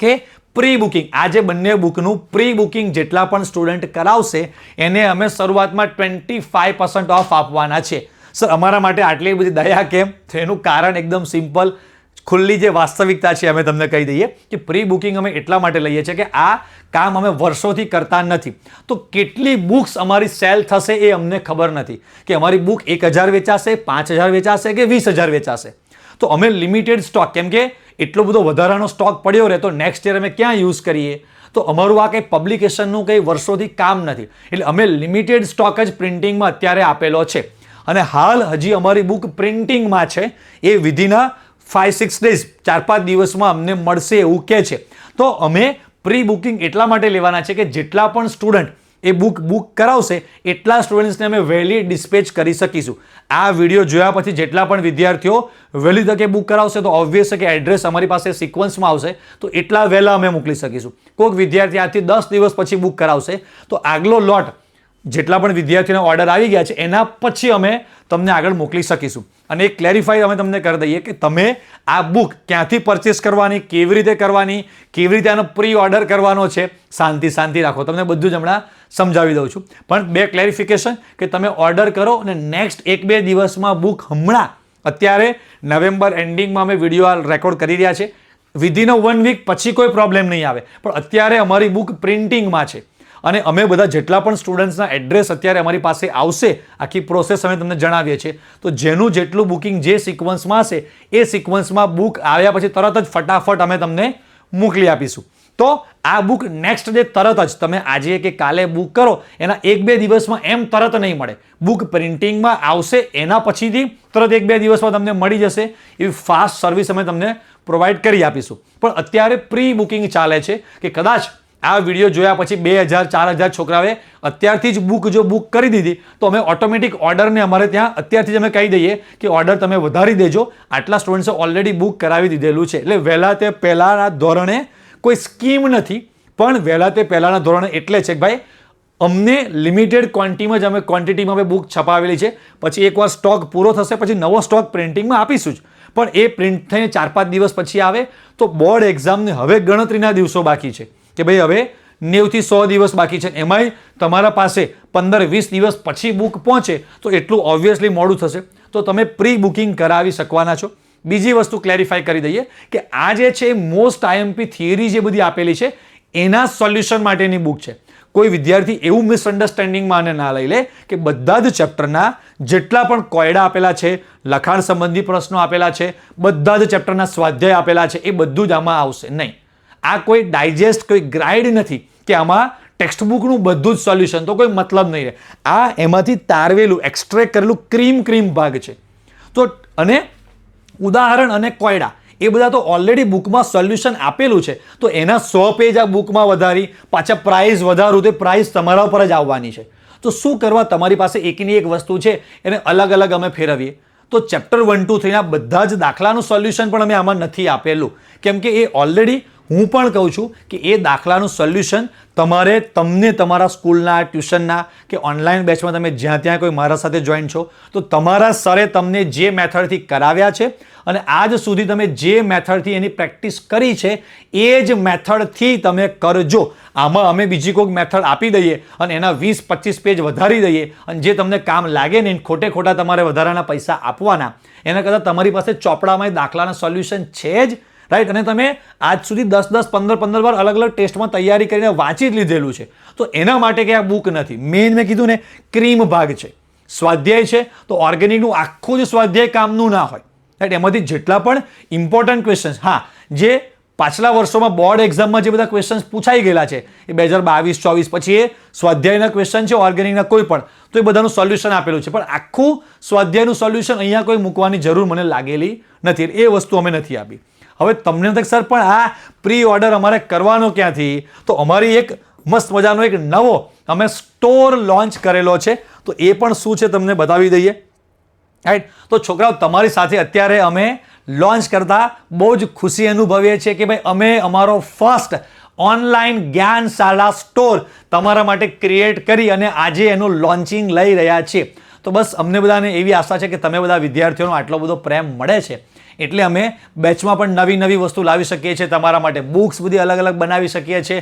કે પ્રી બુકિંગ, આજે બંને બુકનું પ્રી બુકિંગ જેટલા પણ સ્ટુડન્ટ કરાવશે એને અમે શરૂઆતમાં 25% ઓફ આપવાના છે. સર અમારા માટે આટલી બધી દયા કેમ? તો એનું કારણ એકદમ સિમ્પલ, ખુલ્લી જે વાસ્તવિકતા છે અમે તમને કહી દઈએ કે પ્રી બુકિંગ અમે એટલા માટે લઈએ છીએ કે આ કામ અમે વર્ષોથી કરતા નથી. તો કેટલી બુક્સ અમારી સેલ થશે એ અમને ખબર નથી કે અમારી બુક 1000 વેચાશે, 5000 વેચાશે કે 20000 વેચાશે. તો અમે લિમિટેડ સ્ટોક, કેમ કે એટલો બધો વધારાનો સ્ટોક પડ્યો રહે તો નેક્સ્ટ યર અમે ક્યાં યુઝ કરીએ? તો અમારું આ કંઈ પબ્લિકેશનનું કંઈ વર્ષોથી કામ નથી એટલે અમે લિમિટેડ સ્ટોક જ પ્રિન્ટિંગમાં અત્યારે આપેલો છે. અને હાલ હજી અમારી બુક પ્રિન્ટિંગમાં છે, એ વિધિના 5-6 ડેઝ 4-5 દિવસમાં અમને મળશે એવું કહે છે. તો અમે પ્રી બુકિંગ એટલા માટે લેવાના છે કે જેટલા પણ સ્ટુડન્ટ એ બુક કરાવશે એટલા સ્ટુડન્ટ્સને અમે વહેલી ડિસ્પેચ કરી શકીશું. આ વિડીયો જોયા પછી જેટલા પણ વિદ્યાર્થીઓ વહેલી તકે બુક કરાવશે તો ઓબ્વિયસ છે કે એડ્રેસ અમારી પાસે સિક્વન્સમાં આવશે તો એટલા વહેલા અમે મોકલી શકીશું. કોઈક વિદ્યાર્થી આજથી 10 દિવસ પછી બુક કરાવશે તો આગલો લોટ જેટલા પણ વિદ્યાર્થીઓના ઓર્ડર આવી ગયા છે એના પછી અમે તમને આગળ મોકલી શકીશું. અને એક ક્લેરિફાઈ અમે તમને કરી દઈએ કે તમે આ બુક ક્યાંથી પરચેસ કરવાની, કેવી રીતે કરવાની, કેવી રીતે આનો પ્રી ઓર્ડર કરવાનો છે, શાંતિ રાખો, તમને બધું જ હમણાં સમજાવી દઉં છું. પણ બે ક્લેરિફિકેશન કે તમે ઓર્ડર કરો અને નેક્સ્ટ 1-2 દિવસમાં બુક હમણાં અત્યારે નવેમ્બર એન્ડિંગમાં અમે વિડીયો રેકોર્ડ કરી રહ્યા છે. વિધિન 1 વીક પછી કોઈ પ્રોબ્લેમ નહીં આવે, પણ અત્યારે અમારી બુક પ્રિન્ટિંગમાં છે અને અમે બધા જેટલા પણ સ્ટુડન્ટ્સના એડ્રેસ અત્યારે અમારી પાસે આવશે, આખી પ્રોસેસ અમે તમને જણાવીએ છીએ. તો જેનું જેટલું બુકિંગ જે સિક્વન્સમાં હશે એ સિક્વન્સમાં બુક આવ્યા પછી તરત જ ફટાફટ અમે તમને મોકલી આપીશું. તો આ બુક નેક્સ્ટ ડે તરત જ તમે આજે કે કાલે બુક કરો એના 1-2 દિવસમાં એમ તરત નહીં મળે. બુક પ્રિન્ટિંગમાં આવશે એના પછીથી તરત 1-2 દિવસમાં તમને મળી જશે. એવી ફાસ્ટ સર્વિસ અમે તમને પ્રોવાઈડ કરી આપીશું. પણ અત્યારે પ્રી બુકિંગ ચાલે છે કે કદાચ આ વિડીયો જોયા પછી 2000-4000 છોકરાઓએ અત્યારથી જ બુક કરી દીધી તો અમે ઓટોમેટિક ઓર્ડરને અમારે ત્યાં અત્યારથી જ અમે કહી દઈએ કે ઓર્ડર તમે વધારી દેજો, આટલા સ્ટુડન્ટ્સે ઓલરેડી બુક કરાવી દીધેલું છે. એટલે વહેલા તે પહેલાના ધોરણે કોઈ સ્કીમ નથી, પણ વહેલા તે પહેલાના ધોરણે એટલે છે કે ભાઈ અમને લિમિટેડ ક્વોન્ટિટીમાં અમે બુક છપાવેલી છે. પછી એકવાર સ્ટોક પૂરો થશે પછી નવો સ્ટોક પ્રિન્ટિંગમાં આપીશું જ, પણ એ પ્રિન્ટ થઈને 4-5 દિવસ પછી આવે તો બોર્ડ એક્ઝામને હવે ગણતરીના દિવસો બાકી છે કે ભાઈ હવે 90 થી 100 દિવસ બાકી છે. એમાંય તમારા પાસે 15-20 દિવસ પછી બુક પહોંચે તો એટલું ઓબ્વિયસલી મોડું થશે. તો તમે પ્રી બુકિંગ કરાવી શકવાના છો. બીજી વસ્તુ ક્લેરિફાઈ કરી દઈએ કે આ જે છે મોસ્ટ આઈએમપી થિયરી જે બધી આપેલી છે એના સોલ્યુશન માટેની બુક છે. કોઈ વિદ્યાર્થી એવું મિસઅન્ડરસ્ટેન્ડિંગમાં આને ના લઈ લે કે બધા જ ચેપ્ટરના જેટલા પણ કોયડા આપેલા છે, લખાણ સંબંધી પ્રશ્નો આપેલા છે, બધા જ ચેપ્ટરના સ્વાધ્યાય આપેલા છે એ બધું જ આમાં આવશે નહીં. આ કોઈ ડાયજેસ્ટ, કોઈ ગ્રાઇડ નથી કે આમાં ટેક્સ્ટબુકનું બધું જ સોલ્યુશન, તો કોઈ મતલબ નહીં રહે. આ એમાંથી તારવેલું એક્સ્ટ્રેક્ટ કરેલું ક્રીમ ભાગ છે. તો અને ઉદાહરણ અને કોયડા એ બધા તો ઓલરેડી બુકમાં સોલ્યુશન આપેલું છે. તો એના 100 પેજ આ બુકમાં વધારી પાછા પ્રાઇસ વધારું તો પ્રાઇસ તમારા ઉપર જ આવવાની છે. તો શું કરવા, તમારી પાસે એકની એક વસ્તુ છે એને અલગ અલગ અમે ફેરવીએ. તો ચેપ્ટર 1-2 થઈને બધા જ દાખલાનું સોલ્યુશન પણ અમે આમાં નથી આપેલું, કેમ કે એ ઓલરેડી હું પણ કહું છું કે એ દાખલાનું સોલ્યુશન તમને તમારા સ્કૂલના, ટ્યુશનના કે ઓનલાઈન બેચમાં તમે જ્યાં ત્યાં કોઈ મારા સાથે જોઈન છો તો તમારા સરે તમને જે મેથડથી કરાવ્યા છે અને આજ સુધી તમે જે મેથડથી એની પ્રેક્ટિસ કરી છે એ જ મેથડથી તમે કરજો. આમાં અમે બીજી કોઈક મેથડ આપી દઈએ અને એના 20-25 પેજ વધારી દઈએ અને જે તમને કામ લાગે નહીં, ખોટા તમારે વધારાના પૈસા આપવાના, એના કરતાં તમારી પાસે ચોપડામાં દાખલાના સોલ્યુશન છે જ, રાઈટ. અને તમે આજ સુધી 10-10, 15-15 વાર અલગ અલગ ટેસ્ટમાં તૈયારી કરીને વાંચી જ લીધેલું છે. તો એના માટે કે આ બુક નથી. મેં કીધું ને ક્રીમ ભાગ છે, સ્વાધ્યાય છે. તો ઓર્ગેનિકનું આખું જ સ્વાધ્યાય કામનું ના હોય, રાઈટ. એમાંથી જેટલા પણ ઇમ્પોર્ટન્ટ ક્વેશ્ચન્સ, જે પાછલા વર્ષોમાં બોર્ડ એક્ઝામમાં જે બધા ક્વેશ્ચન્સ પૂછાઈ ગયેલા છે એ 2022-24 પછી એ સ્વાધ્યાયના ક્વેશ્ચન છે, ઓર્ગેનિકના કોઈ પણ, તો એ બધાનું સોલ્યુશન આપેલું છે. પણ આખું સ્વાધ્યાયનું સોલ્યુશન અહીંયા કોઈ મૂકવાની જરૂર મને લાગેલી નથી. એ વસ્તુ અમે નથી આપી. હવે તમને તો સર પણ આ પ્રી ઓર્ડર અમારે કરવાનો ક્યાંથી? તો અમારી એક મસ્ત મજાનો એક નવો અમે સ્ટોર લોન્ચ કરેલો છે. તો એ પણ શું છે તમને બતાવી દઈએ, રાઈટ. તો છોકરાઓ તમારી સાથે અત્યારે અમે લોન્ચ કરતા બહુ જ ખુશી અનુભવીએ છીએ કે ભાઈ અમે અમારો ફર્સ્ટ ઓનલાઈન જ્ઞાનશાળા સ્ટોર તમારા માટે ક્રિએટ કરી અને આજે એનું લોન્ચિંગ લઈ રહ્યા છીએ. તો બસ અમને બધાને એવી આશા છે કે તમે બધા વિદ્યાર્થીઓનો આટલો બધો પ્રેમ મળે છે એટલે અમે બેચમાં પણ નવી વસ્તુ લાવી શકીએ છીએ તમારા માટે. બુક્સ બધી અલગ અલગ બનાવી શકીએ છીએ.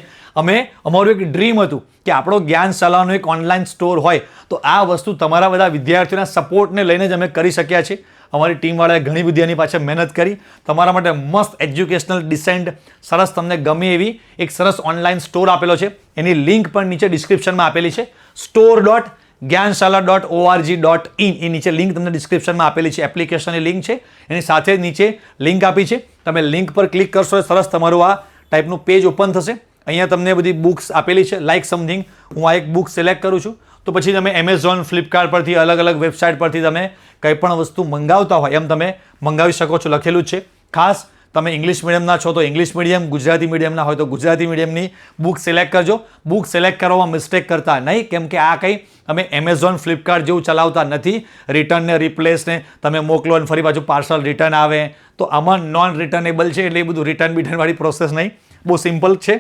અમારું એક ડ્રીમ હતું કે આપણો જ્ઞાનશાળાનો એક ઓનલાઈન સ્ટોર હોય તો આ વસ્તુ તમારા બધા વિદ્યાર્થીઓના સપોર્ટને લઈને જ અમે કરી શક્યા છીએ. અમારી ટીમવાળાએ ઘણી બધી એની પાછળ મહેનત કરી તમારા માટે મસ્ત એજ્યુકેશનલ ડિસેન્ટ સરસ તમને ગમે એવી એક સરસ ઓનલાઈન સ્ટોર આપેલો છે. એની લિંક પણ નીચે ડિસ્ક્રિપ્શનમાં આપેલી છે. store.gyanshala.org.in એ નીચે લિંક તમને ડિસ્ક્રિપ્શનમાં આપેલી છે. એપ્લિકેશનની લિંક છે, એની સાથે નીચે લિંક આપી છે. તમે લિંક પર ક્લિક કરશો સરસ તમારું આ ટાઈપનું પેજ ઓપન થશે. અહીંયા તમને બધી બુક્સ આપેલી છે લાઈક સમથિંગ. હું આ એક બુક સિલેક્ટ કરું છું તો પછી તમે એમેઝોન, ફ્લિપકાર્ટ પરથી અલગ અલગ વેબસાઇટ પરથી તમે કંઈ પણ વસ્તુ મંગાવતા હોય એમ તમે મંગાવી શકો છો. લખેલું જ છે. ખાસ તમે ઇંગ્લિશ મીડિયમના છો તો ઇંગ્લિશ મીડિયમ, ગુજરાતી મીડિયમના હોય તો ગુજરાતી મીડિયમની બુક સિલેક્ટ કરજો. બુક સિલેક્ટ કરવામાં મિસ્ટેક કરતા નહીં, કેમ કે આ કંઈ અમે એમેઝોન, ફ્લિપકાર્ટ જેવું ચલાવતા નથી. રિટર્ન ને રિપ્લેસને તમે મોકલો અને ફરી પાછું પાર્સલ રિટર્ન આવે, તો આમાં નોન રિટર્નેબલ છે, એટલે એ બધું રિટર્નવાળી પ્રોસેસ નહીં, બહુ સિમ્પલ છે.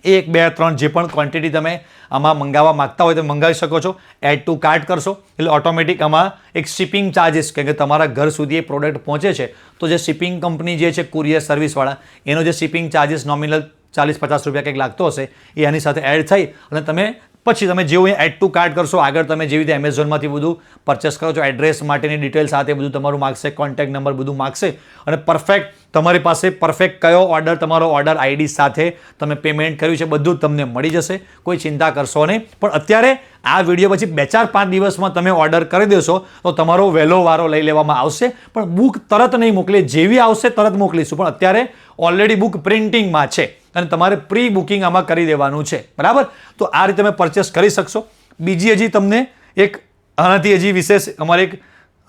1, 2, 3 જે પણ ક્વોન્ટિટી તમે આમાં મંગાવવા માગતા હોય તો મંગાવી શકો છો. એડ ટુ કાર્ટ કરશો એટલે ઓટોમેટિક આમાં એક શિપિંગ ચાર્જિસ, કે તમારા ઘર સુધી એ પ્રોડક્ટ પહોંચે છે તો જે શિપિંગ કંપની જે છે કુરિયર સર્વિસવાળા, એનો જે શિપિંગ ચાર્જિસ નોમિનલ 40-50 રૂપિયા કંઈક લાગતો હશે, એ આની સાથે એડ થઈ અને તમે પછી તમે જેવું એડ ટુ કાર્ટ કરશો, આગળ તમે જેવી રીતે એમેઝોનમાંથી બધું પરચેસ કરો છો, એડ્રેસ માટેની ડિટેલ સાથે બધું તમારું માગશે, કોન્ટેક્ટ નંબર બધું માગશે અને પરફેક્ટ તમારી પાસે પરફેક્ટ કયો ઓર્ડર, તમારો ઓર્ડર આઈડી સાથે તમે પેમેન્ટ કર્યું છે બધું તમને મળી જશે. કોઈ ચિંતા કરશો નહીં. પણ અત્યારે આ વિડીયો પછી 2-4-5 દિવસમાં તમે ઓર્ડર કરી દેશો તો તમારો વહેલો વારો લઈ લેવામાં આવશે. પણ બુક તરત નહીં મોકલીએ, જેવી આવશે તરત મોકલીશું. પણ અત્યારે ઓલરેડી બુક પ્રિન્ટિંગમાં છે અને તમારે પ્રી બુકિંગ આમાં કરી દેવાનું છે, બરાબર? તો આ રીતે તમે પરચેસ કરી શકશો. બીજી હજી તમને એક આનાથી હજી વિશેષ અમારે એક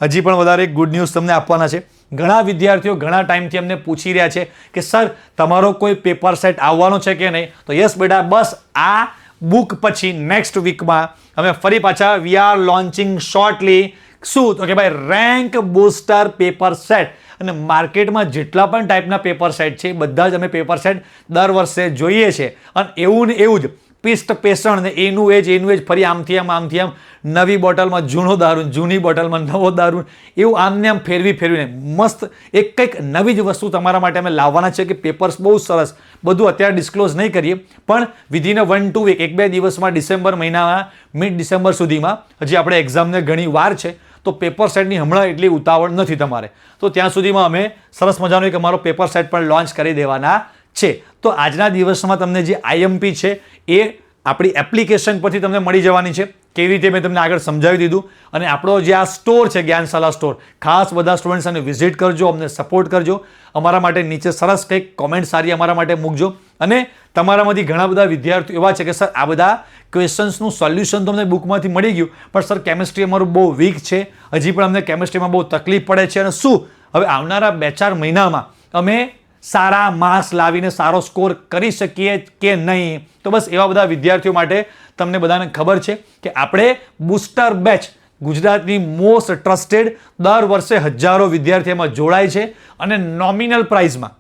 હજી પણ વધારે એક ગુડ ન્યૂઝ તમને આપવાના છે. ઘણા વિદ્યાર્થીઓ ઘણા ટાઈમથી અમને પૂછી રહ્યા છે કે સર તમારો કોઈ પેપર સેટ આવવાનો છે કે નહીં. તો યસ બેટા, બસ આ બુક પછી નેક્સ્ટ વીકમાં અમે ફરી પાછા વી આર લોન્ચિંગ શોર્ટલી. શું? તો કે ભાઈ રેન્ક બૂસ્ટર પેપર સેટ. અને માર્કેટમાં જેટલા પણ ટાઈપના પેપર સેટ છે બધા જ અમે પેપર સેટ દર વર્ષે જોઈએ છે. અને એવું ને એવું જ પિસ્ટ પેસણ ને એનું એ જ ફરી આમથી આમ નવી બોટલમાં જૂનો દારૂ, જૂની બોટલમાં નવો દારૂ, એવું આમને આમ ફેરવીને મસ્ત એક કંઈક નવી જ વસ્તુ તમારા માટે અમે લાવવાના છે. કે પેપર્સ બહુ સરસ, બધું અત્યારે ડિસ્ક્લોઝ નહીં કરીએ પણ વિધિન 1-2 વીક, 1-2 દિવસમાં ડિસેમ્બર મહિનામાં, મિડ ડિસેમ્બર સુધીમાં, હજી આપણે એક્ઝામને ઘણી વાર છે તો પેપર સેટની હમણાં એટલી ઉતાવળ નથી તમારે, તો ત્યાં સુધીમાં અમે સરસ મજાનો એક અમારો પેપર સેટ પણ લોન્ચ કરી દેવાના છે. તો આજના દિવસમાં તમને જે આઈએમપી છે એ આપણી એપ્લિકેશન પરથી તમને મળી જવાની છે. કેવી રીતે મેં તમને આગળ સમજાવી દીધું. અને આપણો જે આ સ્ટોર છે જ્ઞાનશાલા સ્ટોર, ખાસ બધા સ્ટુડન્ટ્સ અને વિઝિટ કરજો, અમને સપોર્ટ કરજો. અમારા માટે નીચે સરસ કંઈક કોમેન્ટ સારી અમારા માટે મૂકજો. અને તમારામાંથી ઘણા બધા વિદ્યાર્થીઓ એવા છે કે સર આ બધા ક્વેશ્ચન્સનું સોલ્યુશન તો અમને બુકમાંથી મળી ગયું, પણ સર કેમિસ્ટ્રી અમારું બહુ વીક છે, હજી પણ અમને કેમિસ્ટ્રીમાં બહુ તકલીફ પડે છે, અને શું હવે આવનારા 2-4 મહિનામાં અમે સારા માર્ક્સ લાવીને સારો સ્કોર કરી શકીએ કે નહીં? તો બસ એવા બધા વિદ્યાર્થીઓ માટે તમને બધાને ખબર છે કે આપણે બૂસ્ટર બેચ, ગુજરાતની મોસ્ટ ટ્રસ્ટેડ, દર વર્ષે હજારો વિદ્યાર્થી એમાં જોડાય છે અને નોમિનલ પ્રાઇઝમાં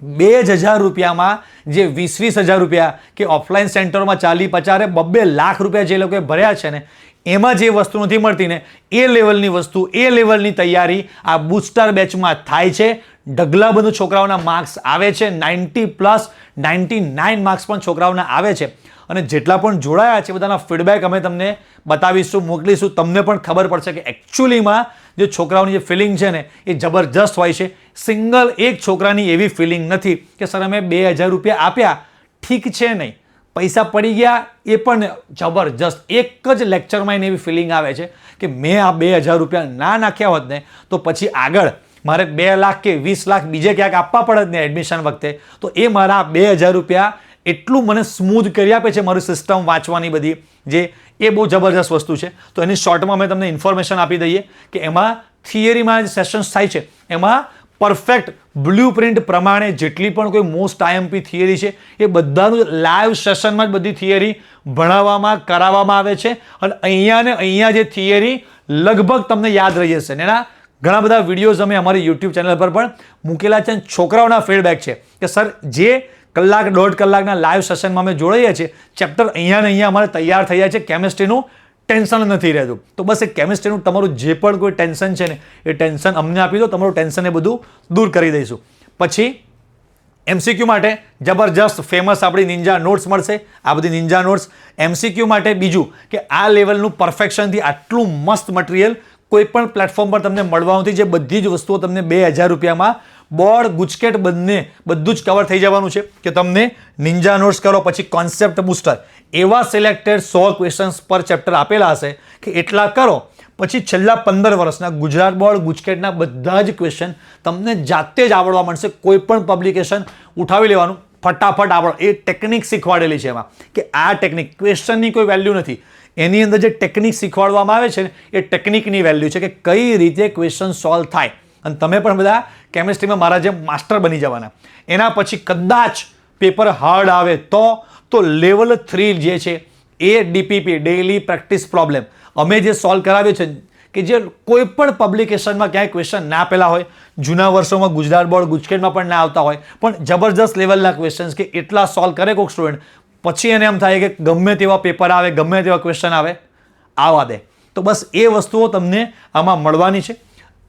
2,000 રૂપિયામાં જે 20,000 રૂપિયા કે ઓફલાઈન સેન્ટરમાં 40-50 2 લાખ રૂપિયા જે લોકોએ ભર્યા છે ને, એમાં જે વસ્તુ નથી મળતી ને એ લેવલની વસ્તુ, એ લેવલની તૈયારી આ બૂસ્ટર બેચમાં થાય છે. ઢગલાબંધ છોકરાઓના માર્ક્સ આવે છે, 90+, 99 માર્ક્સ પણ છોકરાઓના આવે છે. અને જેટલા પણ જોડાયા છે બધાના ફીડબેક અમે તમને બતાવીશું, મોકલીશું. તમને પણ ખબર પડશે કે એકચ્યુઅલીમાં જે છોકરાઓની જે ફિલિંગ છે ને એ જબરજસ્ત હોય છે. સિંગલ એક છોકરાની એવી ફિલિંગ નથી કે સર અમે 2,000 રૂપિયા આપ્યા, ઠીક છે નહીં, પૈસા પડી ગયા, એ પણ જબરજસ્ત એક જ લેક્ચરમાં એને એવી ફિલિંગ આવે છે કે મેં આ 2,000 રૂપિયા ના નાખ્યા હોત ને તો પછી આગળ મારે 2 લાખ કે 20 લાખ બીજે ક્યાંક આપવા પડે ને એડમિશન વખતે, તો એ મારા 2,000 રૂપિયા એટલું મને સ્મૂધ કરી આપે છે મારી સિસ્ટમ વાંચવાની બધી, જે એ બહુ જબરજસ્ત વસ્તુ છે. તો એની શોર્ટમાં અમે તમને ઇન્ફોર્મેશન આપી દઈએ કે એમાં થિયરીમાં જે સેશન્સ થાય છે એમાં પરફેક્ટ બ્લુ પ્રિન્ટ પ્રમાણે જેટલી પણ કોઈ મોસ્ટ આઈએમપી થિયરી છે એ બધાનું લાઈવ સેશનમાં જ બધી થિયરી ભણાવવામાં કરાવવામાં આવે છે. અને અહીંયા જે થિયરી લગભગ તમને યાદ રહી જશે. એના ઘણા બધા વિડીયોઝ અમે અમારી યુટ્યુબ ચેનલ પર પણ મૂકેલા છે. છોકરાઓના ફીડબેક છે કે સર જે 1-1.5 કલાકના લાઈવ સેશનમાં અમે જોડાઈએ છીએ, ચેપ્ટર અહીંયા અમારે તૈયાર થઈ જાય છે, કેમિસ્ટ્રીનું ટેન્શન નથી રહેતું. તો બસ એ કેમિસ્ટ્રીનું તમારું જે પણ કોઈ ટેન્શન છે ને એ ટેન્શન અમને આપી દો, તમારું ટેન્શન એ બધું દૂર કરી દઈશું. પછી MCQ માટે જબરજસ્ત ફેમસ આપણી નિંજા નોટ્સ મળશે. આ બધી નિંજા નોટ્સ MCQ માટે. બીજું કે આ લેવલનું પરફેક્શનથી આટલું મસ્ત મટીરિયલ કોઈ પણ પ્લેટફોર્મ પર તમને મળવાનું નથી. જે બધી જ વસ્તુઓ તમને 2,000 રૂપિયામાં બોર્ડ ગુજકેટ બધું જ કવર થઈ જવાનું છે. કે તમને નિંજા નોટ્સ કરો, પછી કોન્સેપ્ટ બૂસ્ટર, એવા સિલેક્ટેડ 100 ક્વેશ્ચન્સ પર ચેપ્ટર આપેલા હશે કે એટલા કરો, પછી છેલ્લા 15 વર્ષના ગુજરાત બોર્ડ ગુજકેટના બધા જ ક્વેશ્ચન તમને જાતે જ આવડવા મળશે. કોઈ પણ પબ્લિકેશન ઉઠાવી લેવાનું, ફટાફટ આવડો. એ ટેકનિક શીખવાડેલી છે એમાં કે આ ટેકનિક, ક્વેશ્ચનની કોઈ વેલ્યુ નથી, એની અંદર જે ટેકનિક શીખવાડવામાં આવે છે ને એ ટેકનિકની વેલ્યુ છે કે કઈ રીતે ક્વેશ્ચન સોલ્વ થાય. અને તમે પણ બધા કેમિસ્ટ્રીમાં મારા જેમ માસ્ટર બની જવાના. એના પછી કદાચ પેપર હાર્ડ આવે તો લેવલ 3 જે છે એ DPP ડેઇલી પ્રેક્ટિસ પ્રોબ્લેમ અમે જે સોલ્વ કરાવ્યો છે કે જે કોઈ પણ પબ્લિકેશનમાં ક્યાંય ક્વેશ્ચન ના આપેલા હોય, જૂના વર્ષોમાં ગુજરાત બોર્ડ ગુજકેટમાં પણ ના આવતા હોય, પણ જબરજસ્ત લેવલના ક્વેશ્ચન્સ કે એટલા સોલ્વ કરે કોઈક સ્ટુડન્ટ, પછી એને એમ થાય કે ગમે તેવા પેપર આવે, ગમે તેવા ક્વેશ્ચન આવે, આવવા દે. તો બસ એ વસ્તુઓ તમને આમાં મળવાની છે,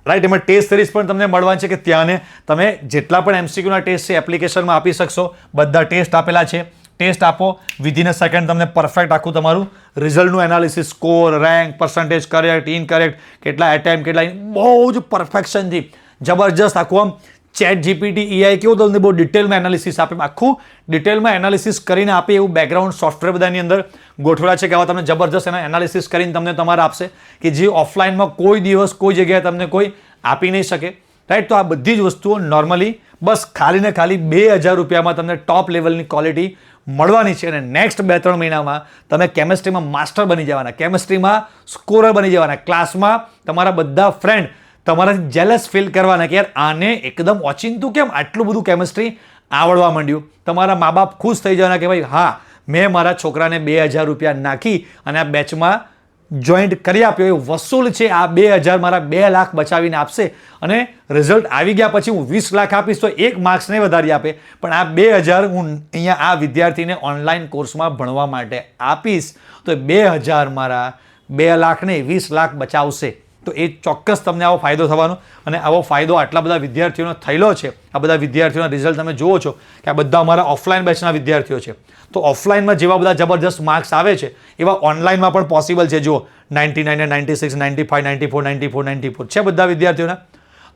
રાઈટ. એમાં ટેસ્ટ સિરીઝ પણ તમને મળવાની છે કે ત્યાંને તમે જેટલા પણ MCQના ટેસ્ટ છે એપ્લિકેશનમાં આપી શકશો. બધા ટેસ્ટ આપેલા છે. ટેસ્ટ આપો, વિધિન અ સેકન્ડ તમને પરફેક્ટ આખું તમારું રિઝલ્ટનું analysis, score, rank, percentage, correct, incorrect, કેટલા એટેમ્પ, કેટલા, બહુ જ પરફેક્શનથી જબરજસ્ત આખું આમ ChatGPT AI કેવું તમને બહુ ડિટેલમાં એનાલિસિસ આપે, આખું ડિટેલમાં એનાલિસિસ કરીને આપે એવું બેકગ્રાઉન્ડ સોફ્ટવેર બધાની અંદર ગોઠવેલા છે કે આવા તમને જબરજસ્ત એના એનાલિસિસ કરીને તમને તમારે આપશે કે જે ઓફલાઈનમાં કોઈ દિવસ કોઈ જગ્યાએ તમને કોઈ આપી નહીં શકે, રાઈટ. તો આ બધી જ વસ્તુઓ નોર્મલી બસ ખાલી ને ખાલી 2000 રૂપિયામાં તમને ટોપ લેવલની ક્વોલિટી મળવાની છે. અને નેક્સ્ટ 2-3 મહિનામાં તમે કેમિસ્ટ્રીમાં માસ્ટર બની જવાના, કેમિસ્ટ્રીમાં સ્કોરર બની જવાના. ક્લાસમાં તમારા બધા ફ્રેન્ડ તમારાથી જેલસ ફીલ કરવાના કે યાર આને એકદમ ઓચિંતું કેમ આટલું બધું કેમિસ્ટ્રી આવડવા માંડ્યું. તમારા મા બાપ ખુશ થઈ જવાના કે ભાઈ હા, મેં મારા છોકરાને 2000 રૂપિયા નાખી અને આ બેચમાં જોઈન્ટ કરી આપ્યો, એ વસૂલ છે. આ 2000 મારા 2 લાખ બચાવીને આપશે અને રિઝલ્ટ આવી ગયા પછી હું 20 લાખ આપીશ તો 1 માર્ક્સ નહીં વધારી આપે, પણ આ 2000 હું અહીંયા આ વિદ્યાર્થીને ઓનલાઈન કોર્સમાં ભણવા માટે આપીશ તો 2000 મારા 2 લાખ ને 20 લાખ બચાવશે. તો એ ચોક્કસ તમને આવો ફાયદો થવાનો. અને આવો ફાયદો આટલા બધા વિદ્યાર્થીઓનો થયેલો છે. આ બધા વિદ્યાર્થીઓના રિઝલ્ટ તમે જુઓ છો કે આ બધા અમારા ઓફલાઈન બેચના વિદ્યાર્થીઓ છે. તો ઓફલાઈનમાં જેવા બધા જબરજસ્ત માર્ક્સ આવે છે એવા ઓનલાઈનમાં પણ પોસિબલ છે. જુઓ 99 96 95 94 94 94 છે બધા વિદ્યાર્થીઓના.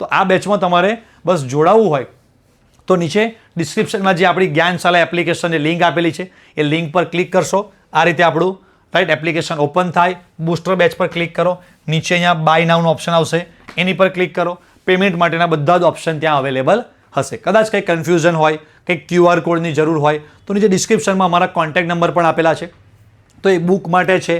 તો આ બેચમાં તમારે બસ જોડાવવું હોય તો નીચે ડિસ્ક્રિપ્શનમાં જે આપણી જ્ઞાનશાલા એપ્લિકેશનની લિંક આપેલી છે એ લિંક પર ક્લિક કરશો. આ રીતે આપણું રાઈટ એપ્લિકેશન ઓપન થાય. બુસ્ટર બેચ પર ક્લિક કરો. નીચે અહીંયા બાય નાઉનું ઓપ્શન આવશે, એની પર ક્લિક કરો. પેમેન્ટ માટેના બધા જ ઓપ્શન ત્યાં અવેલેબલ હશે. કદાચ કંઈ કન્ફ્યુઝન હોય, કંઈક QR કોડની જરૂર હોય તો નીચે ડિસ્ક્રિપ્શનમાં અમારા કોન્ટેક્ટ નંબર પણ આપેલા છે. તો એ બુક માટે છે,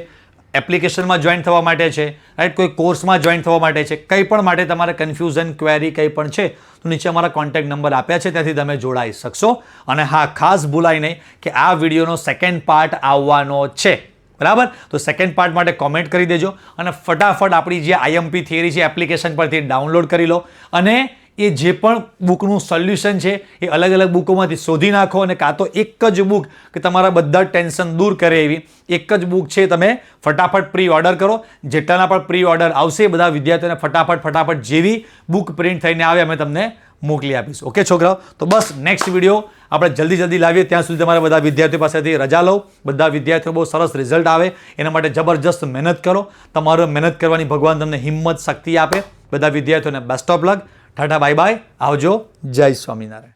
એપ્લિકેશનમાં જોઈન થવા માટે છે, રાઈટ, કોઈ કોર્સમાં જોઈન થવા માટે છે, કંઈ પણ માટે તમારે કન્ફ્યુઝન, ક્વેરી કંઈ પણ છે તો નીચે અમારા કોન્ટેક્ટ નંબર આપ્યા છે, ત્યાંથી તમે જોડાઈ શકશો. અને હા, ખાસ ભૂલાય નહીં કે આ વિડીયોનો સેકન્ડ પાર્ટ આવવાનો છે, બરાબર. તો સેકન્ડ પાર્ટ માટે કોમેન્ટ કરી દેજો અને ફટાફટ આપણી જે IMP થિયરી છે એપ્લિકેશન પરથી ડાઉનલોડ કરી લો અને એ જે પણ બુકનું સોલ્યુશન છે એ અલગ અલગ બુકોમાંથી શોધી નાખો. અને કાં તો એક જ બુક કે તમારા બધા ટેન્શન દૂર કરે એવી એક જ બુક છે, તમે ફટાફટ પ્રી ઓર્ડર કરો. જેટલાના પણ પ્રી ઓર્ડર આવશે બધા વિદ્યાર્થીઓને ફટાફટ જેવી બુક પ્રિન્ટ થઈને આવે અમે તમને મોકલી આપીશું. ઓકે છોકરાઓ, તો બસ નેક્સ્ટ વિડીયો આપણે જલ્દી લાવીએ. ત્યાં સુધી તમારા બધા વિદ્યાર્થીઓ પાસેથી રજા લો. બધા વિદ્યાર્થીઓ બહુ સરસ રિઝલ્ટ આવે એના માટે જબરજસ્ત મહેનત કરો. તમારો મહેનત કરવાની ભગવાન તમને હિંમત, શક્તિ આપે. બધા વિદ્યાર્થીઓને best of luck. Tata, bye bye, આવજો. જય સ્વામિનારાયણ.